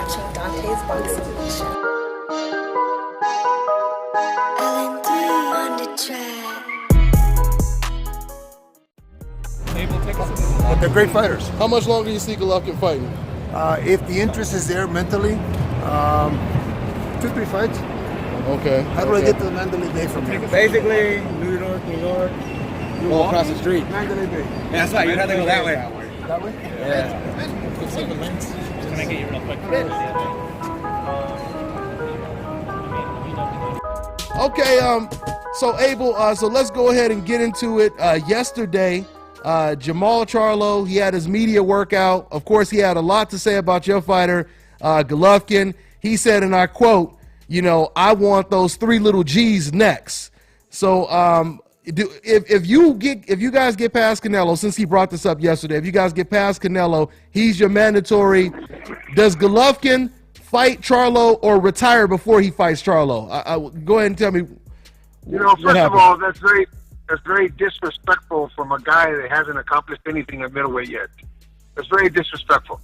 watching Dante's Boxing Nation. But they're great fighters. How much longer do you see Golovkin fighting? If the interest is there mentally, 2-3 fights. Okay. How do I get to the Mandalay Bay from here? Basically, New York, you go across the street. Mandalay Bay. Yeah, that's right. You'd have to go that way. That way? Yeah. Can I get you real quick? Okay, so Abel, so let's go ahead and get into it. Yesterday, Jamal Charlo, he had his media workout. Of course, he had a lot to say about your fighter, Golovkin. He said, and I quote, you know, I want those 3 little G's next. So if you guys get past Canelo, since he brought this up yesterday, if you guys get past Canelo, he's your mandatory. Does Golovkin fight Charlo or retire before he fights Charlo? Go ahead and tell me. You know, first of all, that's very disrespectful from a guy that hasn't accomplished anything at middleweight yet. That's very disrespectful.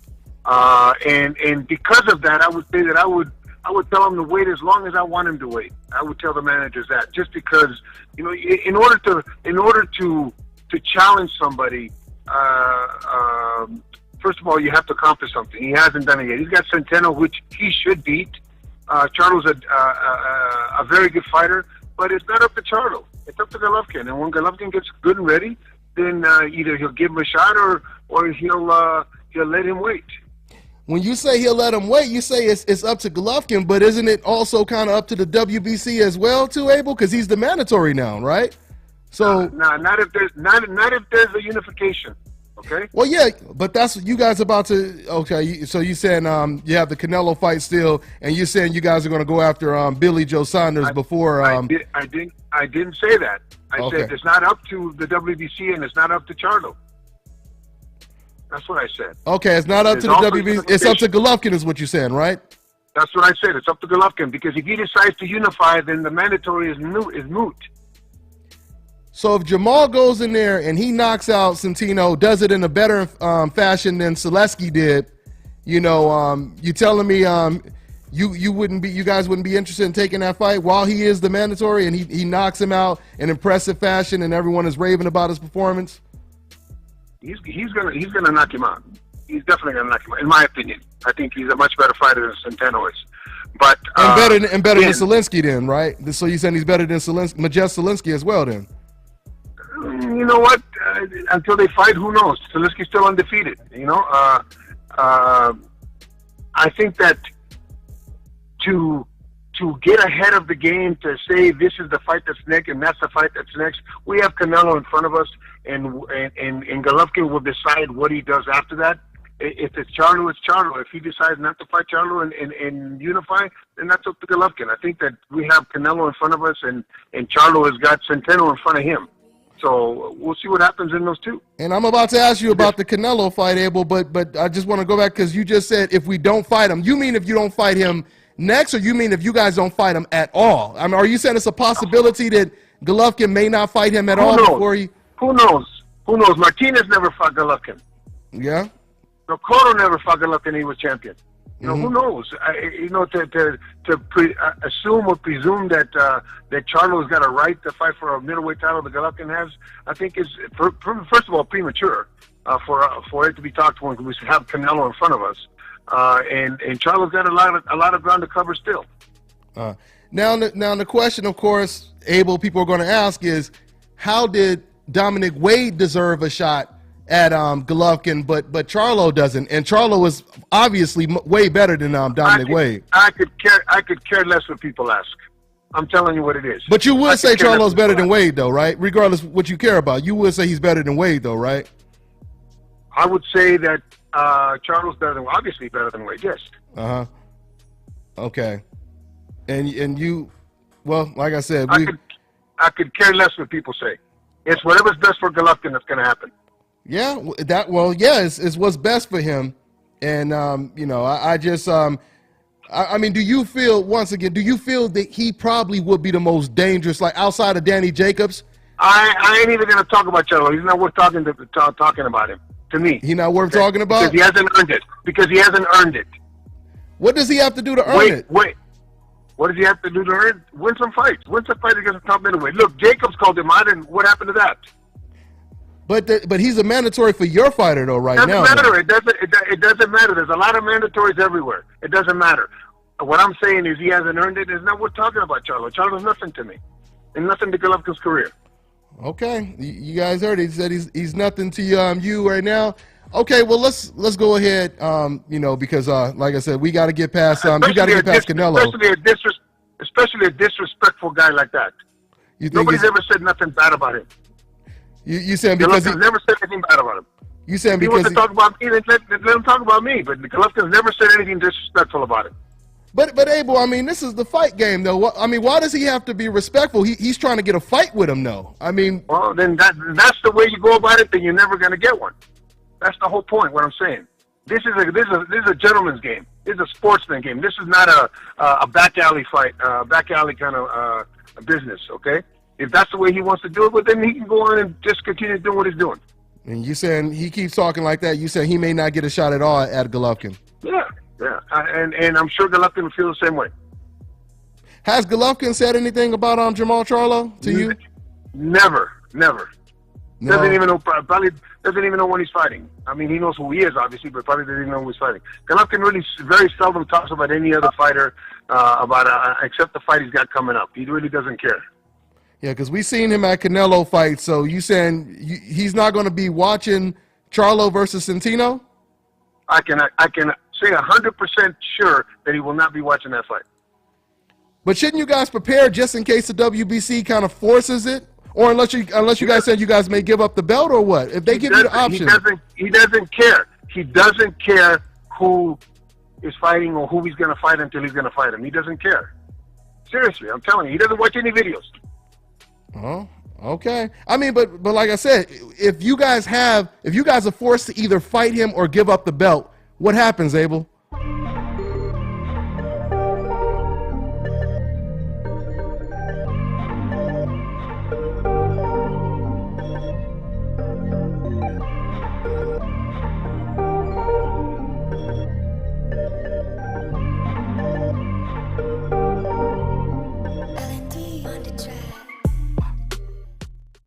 And because of that, I would say that I would tell him to wait as long as I want him to wait. I would tell the managers that, just because, you know, in order to challenge somebody, first of all, you have to accomplish something. He hasn't done it yet. He's got Centeno, which he should beat. Charlo's a very good fighter, but it's not up to Charlo. It's up to Golovkin. And when Golovkin gets good and ready, then either he'll give him a shot or he'll let him wait. When you say he'll let him wait, you say it's up to Golovkin, but isn't it also kind of up to the WBC as well, too, Abel? Because he's the mandatory now, right? So not if there's a unification. Okay. Well, yeah, but that's what you guys about to. Okay, so you saying you have the Canelo fight still, and you're saying you guys are going to go after Billy Joe Saunders before. I didn't say that. I said it's not up to the WBC and it's not up to Charlo. That's what I said. Okay, it's not up to the WBC. It's up to Golovkin, is what you're saying, right? That's what I said. It's up to Golovkin, because if he decides to unify, then the mandatory is moot. So if Jamal goes in there and he knocks out Centeno, does it in a better fashion than Selesky did, you know, you telling me you guys wouldn't be interested in taking that fight while he is the mandatory and he knocks him out in impressive fashion and everyone is raving about his performance? He's gonna knock him out. He's definitely gonna knock him out, in my opinion. I think he's a much better fighter than Centeno is. But better than Selesky then, right? So you're saying he's better than Majes Selesky as well then? You know what? Until they fight, who knows? Selesky's still undefeated. You know, I think that to get ahead of the game, to say this is the fight that's next and that's the fight that's next, we have Canelo in front of us, and Golovkin will decide what he does after that. If it's Charlo, it's Charlo. If he decides not to fight Charlo and unify, then that's up to Golovkin. I think that we have Canelo in front of us, and Charlo has got Centeno in front of him. So we'll see what happens in those two. And I'm about to ask you about the Canelo fight, Abel, but I just want to go back because you just said if we don't fight him. You mean if you don't fight him next, or you mean if you guys don't fight him at all? I mean, are you saying it's a possibility that Golovkin may not fight him at all before he? Who knows? Who knows? Martinez never fought Golovkin. Yeah. No, Cotto never fought Golovkin. He was champion. You know, who knows? To assume or presume that Charlo's got a right to fight for a middleweight title that Golovkin has, I think is first of all premature for it to be talked when we have Canelo in front of us, and Charlo's got a lot of ground to cover still. Now the question, of course, Abel, people are going to ask is, how did Dominic Wade deserve a shot at Golovkin, but Charlo doesn't, and Charlo is obviously way better than Dominic Wade. I could care less what people ask. I'm telling you what it is. But you would say Charlo's better than Wade, though, right? Regardless of what you care about, you would say he's better than Wade, though, right? I would say that Charlo's obviously better than Wade. Yes. Okay. And you, well, like I said, I could care less what people say. It's whatever's best for Golovkin that's going to happen. Yeah, it's what's best for him, and you know, I just I mean, do you feel that he probably would be the most dangerous, like outside of Danny Jacobs? I ain't even gonna talk about Charlo. He's not worth talking about him. To me, he's not worth talking about because he hasn't earned it. What does he have to do to earn it? Wait. What does he have to do to earn? Win some fights. Win some fights against the top middleweight. Look, Jacobs called him out, and what happened to that? But he's a mandatory for your fighter though right now. It doesn't matter. It doesn't matter. There's a lot of mandatories everywhere. It doesn't matter. What I'm saying is he hasn't earned it. It's not what we're talking about, Charlo. Charlo's nothing to me, and nothing to Golovkin's career. Okay, you guys heard it. He said he's nothing to you right now. Okay, well let's go ahead. Because like I said, we got to get past you got to get past Canelo. Especially a disrespectful guy like that. Nobody's ever said nothing bad about him. You saying because Golovkin's never said anything bad about him. You saying he because wants to talk about me, let him talk about me. But Golovkin's never said anything disrespectful about him. But Abel, I mean, this is the fight game, though. Why does he have to be respectful? He's trying to get a fight with him, though. I mean, well, then that's the way you go about it. Then you're never going to get one. That's the whole point. What I'm saying. This is a gentleman's game. This is a sportsman game. This is not a back alley fight, back alley kind of business. Okay. If that's the way he wants to do it, well, then he can go on and just continue doing what he's doing. And you saying he keeps talking like that? You saying he may not get a shot at all at Golovkin? Yeah. And I'm sure Golovkin will feel the same way. Has Golovkin said anything about Jamal Charlo to you? Never. No. Doesn't even know. Probably doesn't even know when he's fighting. I mean, he knows who he is, obviously, but probably doesn't even know who he's fighting. Golovkin really very seldom talks about any other fighter except the fight he's got coming up. He really doesn't care. Yeah, because we've seen him at Canelo fights. So you saying he's not going to be watching Charlo versus Centeno? I can say 100% sure that he will not be watching that fight. But shouldn't you guys prepare just in case the WBC kind of forces it, or unless you guys said you guys may give up the belt, or what? If they give you the option, he doesn't care. He doesn't care who is fighting or who he's going to fight until he's going to fight him. He doesn't care. Seriously, I'm telling you, he doesn't watch any videos. Oh, okay. I mean, but like I said, if you guys are forced to either fight him or give up the belt, what happens, Abel?